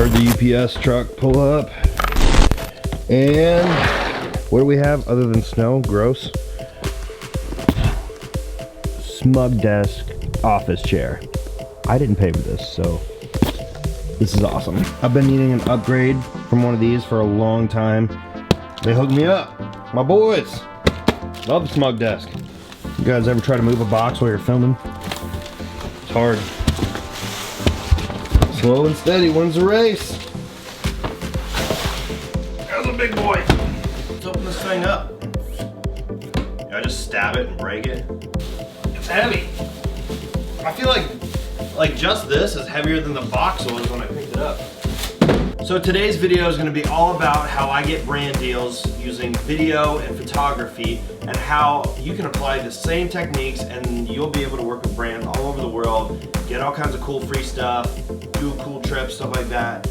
Heard the UPS truck pull up. And what do we have other than snow? Gross. Smug desk office chair. I didn't pay for this, so this is awesome. I've been needing an upgrade from one of these for a long time. They hooked me up. My boys. Love the Smug desk. You guys ever try to move a box while you're filming? It's hard. Slow and steady wins the race. There's a big boy. Let's open this thing up. I just stab it and break it. It's heavy. I feel like just this is heavier than the box was when I picked it up. So today's video is going to be all about how I get brand deals using video and photography, and how you can apply the same techniques and you'll be able to work with brands all over the world, get all kinds of cool free stuff, do cool trips, stuff like that.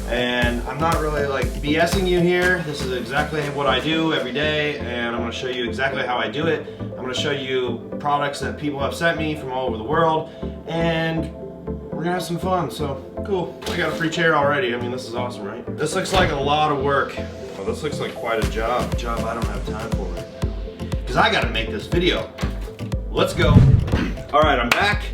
And I'm not really like BSing you here. This is exactly what I do every day, and I'm going to show you exactly how I do it. I'm going to show you products that people have sent me from all over the world, and we're gonna have some fun. So cool. I got a free chair already. I mean, this is awesome, right? This looks like a lot of work. Well, this looks like quite a job I don't have time for right now, because I gotta make this video. Let's go. All right, I'm back.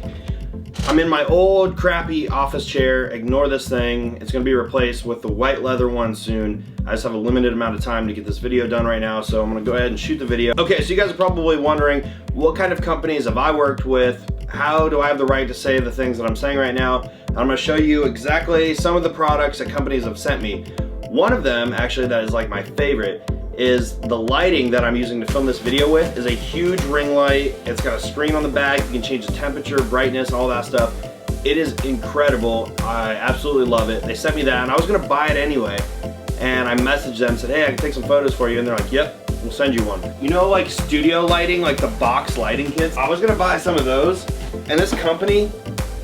I'm in my old crappy office chair. Ignore this thing. It's gonna be replaced with the white leather one soon. I just have a limited amount of time to get this video done right now, so I'm gonna go ahead and shoot the video. Okay, so you guys are probably wondering, what kind of companies have I worked with? How do I have the right to say the things that I'm saying right now? I'm gonna show you exactly some of the products that companies have sent me. One of them, actually, that is like my favorite, is the lighting that I'm using to film this video with. Is a huge ring light. It's got a screen on the back. You can change the temperature, brightness, all that stuff. It is incredible. I absolutely love it. They sent me that, and I was gonna buy it anyway. And I messaged them, said, hey, I can take some photos for you. And they're like, yep, we'll send you one. You know, like studio lighting, like the box lighting kits? I was gonna buy some of those, and this company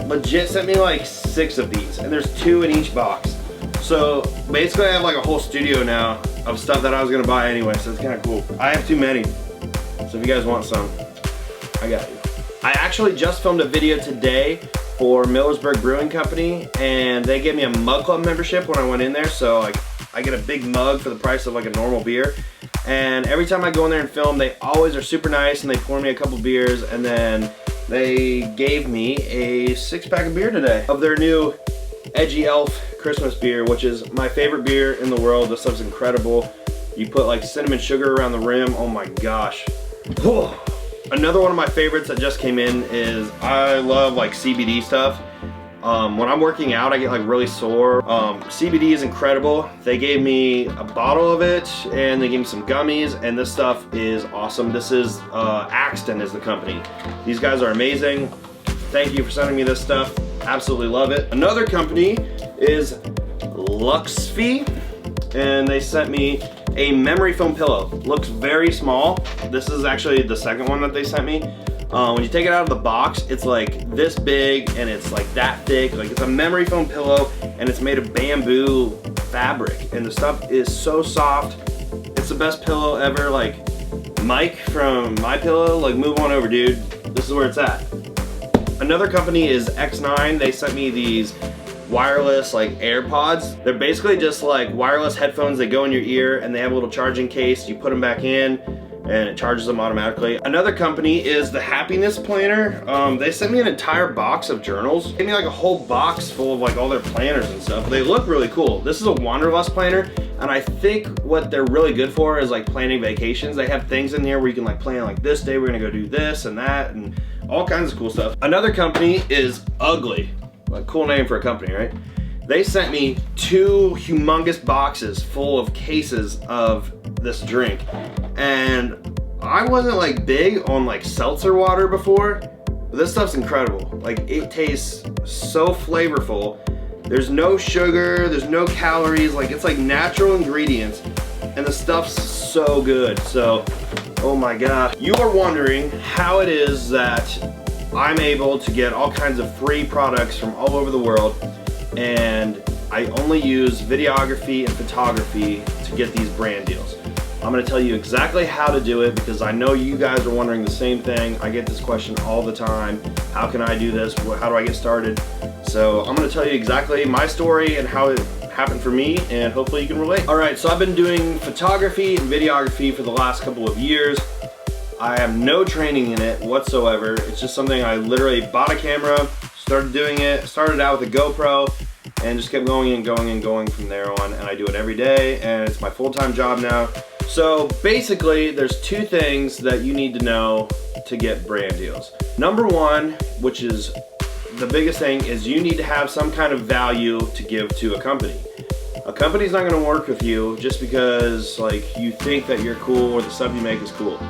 legit sent me like 6 of these, and there's 2 in each box. So basically I have like a whole studio now of stuff that I was gonna buy anyway, so it's kind of cool. I have too many, so if you guys want some, I got you. I actually just filmed a video today for Millersburg Brewing Company, and they gave me a mug club membership when I went in there, so like I get a big mug for the price of like a normal beer. And every time I go in there and film, they always are super nice, and they pour me a couple beers, and then they gave me a 6-pack of beer today of their new Edgy Elf Christmas beer, which is my favorite beer in the world. This stuff's incredible. You put like cinnamon sugar around the rim. Oh my gosh. Another one of my favorites that just came in is, I love like CBD stuff. When I'm working out, I get like really sore. CBD is incredible. They gave me a bottle of it, and they gave me some gummies, and this stuff is awesome. This is Axton is the company. These guys are amazing. Thank you for sending me this stuff. Absolutely love it. Another company is Luxfy, and they sent me a memory foam pillow. Looks very small. This is actually the second one that they sent me. When you take it out of the box, it's like this big, and it's like that thick. Like, it's a memory foam pillow, and it's made of bamboo fabric, and the stuff is so soft. It's the best pillow ever. Like, Mike from My Pillow, like, move on over, dude. This is where it's at. Another company is X9. They sent me these wireless like AirPods. They're basically just like wireless headphones that go in your ear, and they have a little charging case. You put them back in, and it charges them automatically. Another company is the Happiness Planner. They sent me an entire box of journals. They gave me like a whole box full of like all their planners and stuff. They look really cool. This is a Wanderlust planner, and I think what they're really good for is like planning vacations. They have things in here where you can like plan like, this day we're gonna go do this and that, and all kinds of cool stuff. Another company is Ugly. A cool name for a company, right? They sent me 2 humongous boxes full of cases of this drink, and I wasn't like big on like seltzer water before, but this stuff's incredible. Like, it tastes so flavorful. There's no sugar, there's no calories, like it's like natural ingredients, and the stuff's so good. So, oh my god. You are wondering how it is that I'm able to get all kinds of free products from all over the world, and I only use videography and photography to get these brand deals. I'm going to tell you exactly how to do it, because I know you guys are wondering the same thing. I get this question all the time. How can I do this? How do I get started? So I'm gonna tell you exactly my story and how it happened for me, and hopefully you can relate. All right, so I've been doing photography and videography for the last couple of years. I have no training in it whatsoever. It's just something I literally bought a camera, started doing it, started out with a GoPro, and just kept going and going and going from there on, and I do it every day, and it's my full-time job now. So basically, there's two things that you need to know to get brand deals. Number one, which is the biggest thing, is you need to have some kind of value to give to a company. A company's not gonna work with you just because like you think that you're cool or the stuff you make is cool.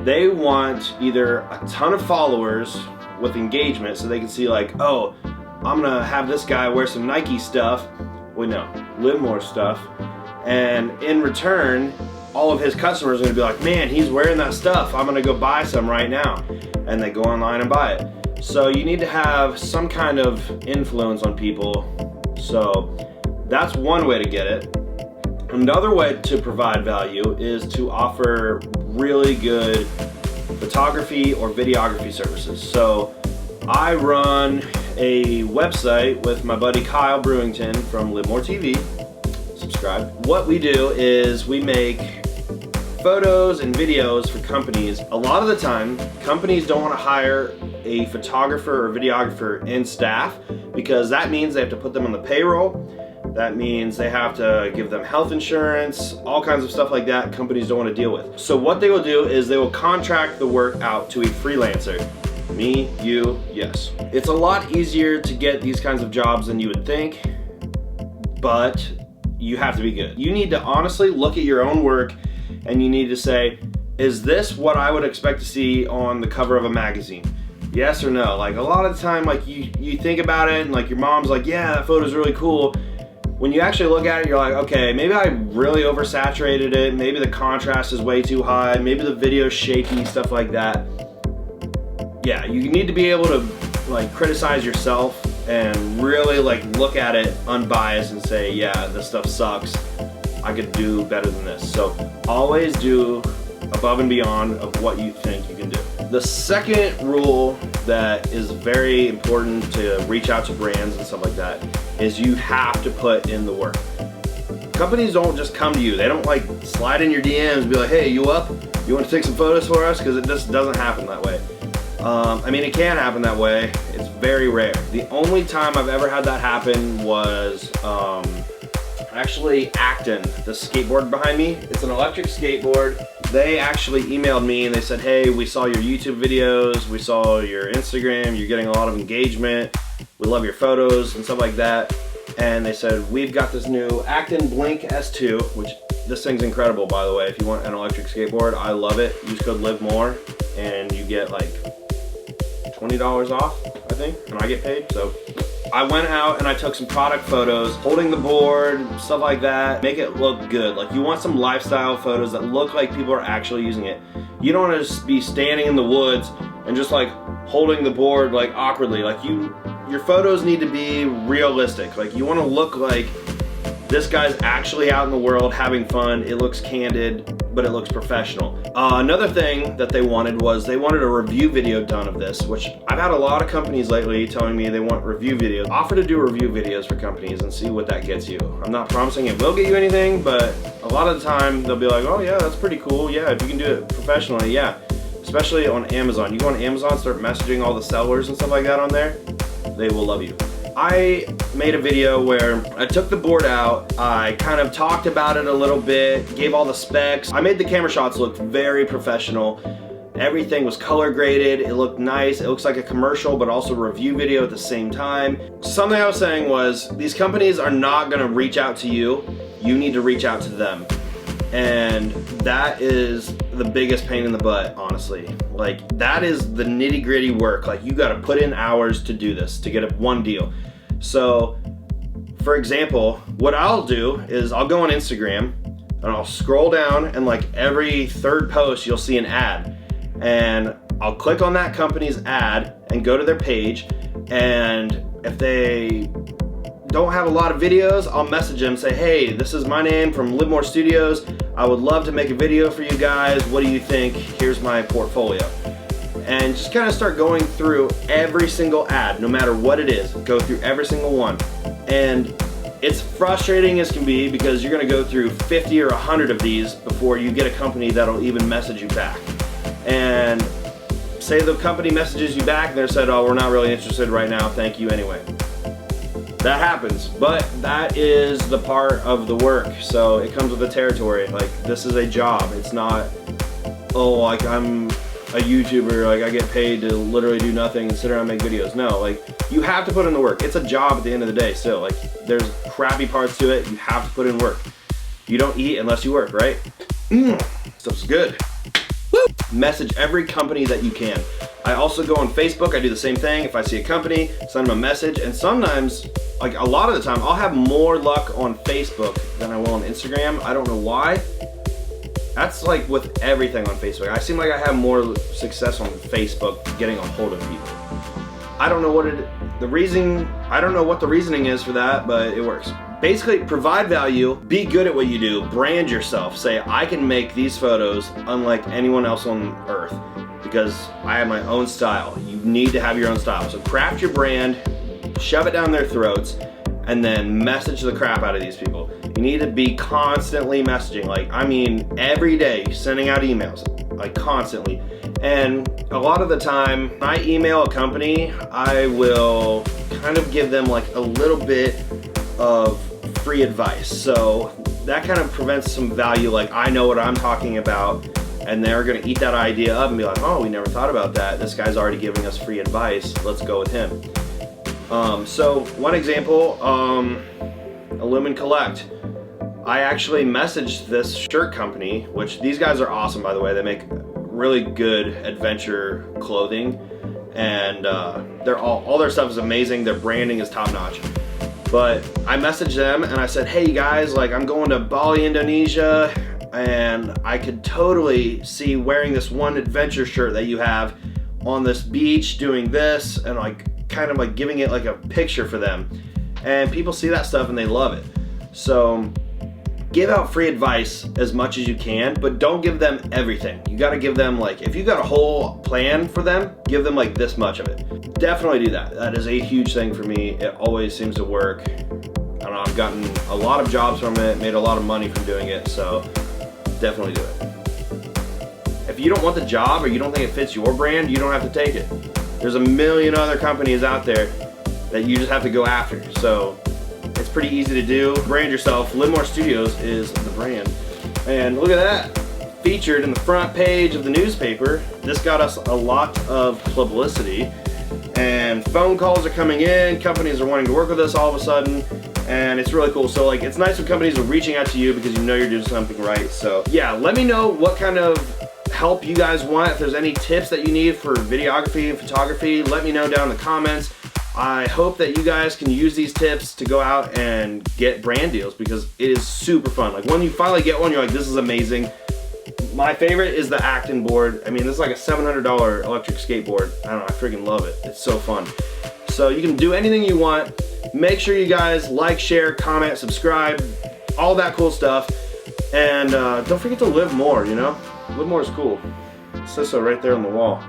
They want either a ton of followers with engagement so they can see like, oh, I'm gonna have this guy wear some Nike stuff, well no, Livmore stuff, and in return, all of his customers are gonna be like, man, he's wearing that stuff, I'm gonna go buy some right now. And they go online and buy it. So you need to have some kind of influence on people. So that's one way to get it. Another way to provide value is to offer really good photography or videography services. So I run a website with my buddy Kyle Brewington from Livmore TV. Subscribe. What we do is we make photos and videos for companies. A lot of the time, companies don't want to hire a photographer or videographer in staff because that means they have to put them on the payroll. That means they have to give them health insurance, all kinds of stuff like that companies don't want to deal with. So what they will do is they will contract the work out to a freelancer. Me, you, yes. It's a lot easier to get these kinds of jobs than you would think, but you have to be good. You need to honestly look at your own work and you need to say, is this what I would expect to see on the cover of a magazine? Yes or no? Like a lot of the time, like you think about it and like your mom's like, yeah, that photo's really cool. When you actually look at it, you're like, okay, maybe I really oversaturated it. Maybe the contrast is way too high. Maybe the video's shaky, stuff like that. Yeah, you need to be able to like criticize yourself and really like look at it unbiased and say, yeah, this stuff sucks. I could do better than this. So always do above and beyond of what you think you can do. The second rule that is very important to reach out to brands and stuff like that is you have to put in the work. Companies don't just come to you. They don't like slide in your DMs and be like, hey, you up? You want to take some photos for us? Because it just doesn't happen that way. I mean, it can happen that way. It's very rare. The only time I've ever had that happen was actually Acton, the skateboard behind me. It's an electric skateboard. They actually emailed me and they said, hey, we saw your YouTube videos, we saw your Instagram, you're getting a lot of engagement, we love your photos and stuff like that. And they said, we've got this new Acton Blink S2, which this thing's incredible, by the way. If you want an electric skateboard, I love it. Use code LIVEMORE and you get like $20 off, I think, and I get paid, so. I went out and I took some product photos, holding the board, stuff like that, make it look good. Like you want some lifestyle photos that look like people are actually using it. You don't want to just be standing in the woods and just like holding the board like awkwardly. Like your photos need to be realistic. Like you want to look like this guy's actually out in the world having fun. It looks candid, but it looks professional. Another thing that they wanted was they wanted a review video done of this, which I've had a lot of companies lately telling me they want review videos. Offer to do review videos for companies and see what that gets you. I'm not promising it will get you anything, but a lot of the time they'll be like, oh yeah, that's pretty cool. Yeah, if you can do it professionally, yeah. Especially on Amazon. You go on Amazon, start messaging all the sellers and stuff like that on there, they will love you. I made a video where I took the board out, I kind of talked about it a little bit, gave all the specs. I made the camera shots look very professional. Everything was color graded, it looked nice, it looks like a commercial but also a review video at the same time. Something I was saying was, these companies are not gonna reach out to you, you need to reach out to them. And that is the biggest pain in the butt, honestly. Like, that is the nitty gritty work. Like, you gotta put in hours to do this, to get one deal. So, for example, what I'll do is I'll go on Instagram and I'll scroll down and like every third post you'll see an ad. And I'll click on that company's ad and go to their page, and if they don't have a lot of videos, I'll message them, say, hey, this is my name from Livmore Studios. I would love to make a video for you guys. What do you think? Here's my portfolio. and just kind of start going through every single ad, no matter what it is. Go through every single one. And it's frustrating as can be because you're gonna go through 50 or 100 of these before you get a company that'll even message you back. And say the company messages you back and they said, oh, we're not really interested right now, thank you anyway. That happens, but that is the part of the work, so it comes with the territory. Like, this is a job. It's not, oh, like I'm a YouTuber, like I get paid to literally do nothing and sit around and make videos. No, like you have to put in the work. It's a job at the end of the day still. Like, there's crappy parts to it. You have to put in work. You don't eat unless you work, right? Stuff's good. Woo! Message every company that you can. I also go on Facebook, I do the same thing. If I see a company, send them a message, and sometimes, like a lot of the time, I'll have more luck on Facebook than I will on Instagram. I don't know why. That's like with everything on Facebook. I seem like I have more success on Facebook getting a hold of people. I don't know what I don't know what the reasoning is for that, but it works. Basically, provide value, be good at what you do, brand yourself. Say, I can make these photos unlike anyone else on earth because I have my own style. You need to have your own style. So craft your brand, shove it down their throats, and then message the crap out of these people. You need to be constantly messaging, like, I mean, every day, sending out emails, like constantly. And a lot of the time, when I email a company, I will kind of give them like a little bit of free advice. So that kind of prevents some value, like I know what I'm talking about, and they're gonna eat that idea up and be like, oh, we never thought about that. This guy's already giving us free advice, let's go with him. So one example, Illumin Collect. I actually messaged this shirt company, which these guys are awesome, by the way. They make really good adventure clothing, and they're all their stuff is amazing. Their branding is top notch. But I messaged them and I said, hey guys, like I'm going to Bali, Indonesia, and I could totally see wearing this one adventure shirt that you have on this beach doing this, and like kind of like giving it like a picture for them. And people see that stuff and they love it. So give out free advice as much as you can, but don't give them everything. You gotta give them, like, if you got a whole plan for them, give them like this much of it. Definitely do that. That is a huge thing for me. It always seems to work. I don't know, I've gotten a lot of jobs from it, made a lot of money from doing it, so definitely do it. If you don't want the job or you don't think it fits your brand, you don't have to take it. There's a million other companies out there that you just have to go after. So it's pretty easy to do. Brand yourself. Livmore Studios is the brand. And look at that. Featured in the front page of the newspaper. This got us a lot of publicity. And phone calls are coming in. Companies are wanting to work with us all of a sudden. And it's really cool. So like, it's nice when companies are reaching out to you because you know you're doing something right. So yeah, let me know what kind of help you guys want. If there's any tips that you need for videography and photography, let me know down in the comments. I hope that you guys can use these tips to go out and get brand deals because it is super fun. Like when you finally get one, you're like, this is amazing. My favorite is the Acton board. I mean, this is like a $700 electric skateboard. I don't know, I freaking love it. It's so fun. So you can do anything you want. Make sure you guys like, share, comment, subscribe, all that cool stuff. And don't forget to live more, you know? Live more is cool. It says so right there on the wall.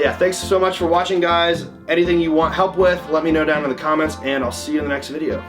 Yeah, thanks so much for watching, guys. Anything you want help with, let me know down in the comments, and I'll see you in the next video.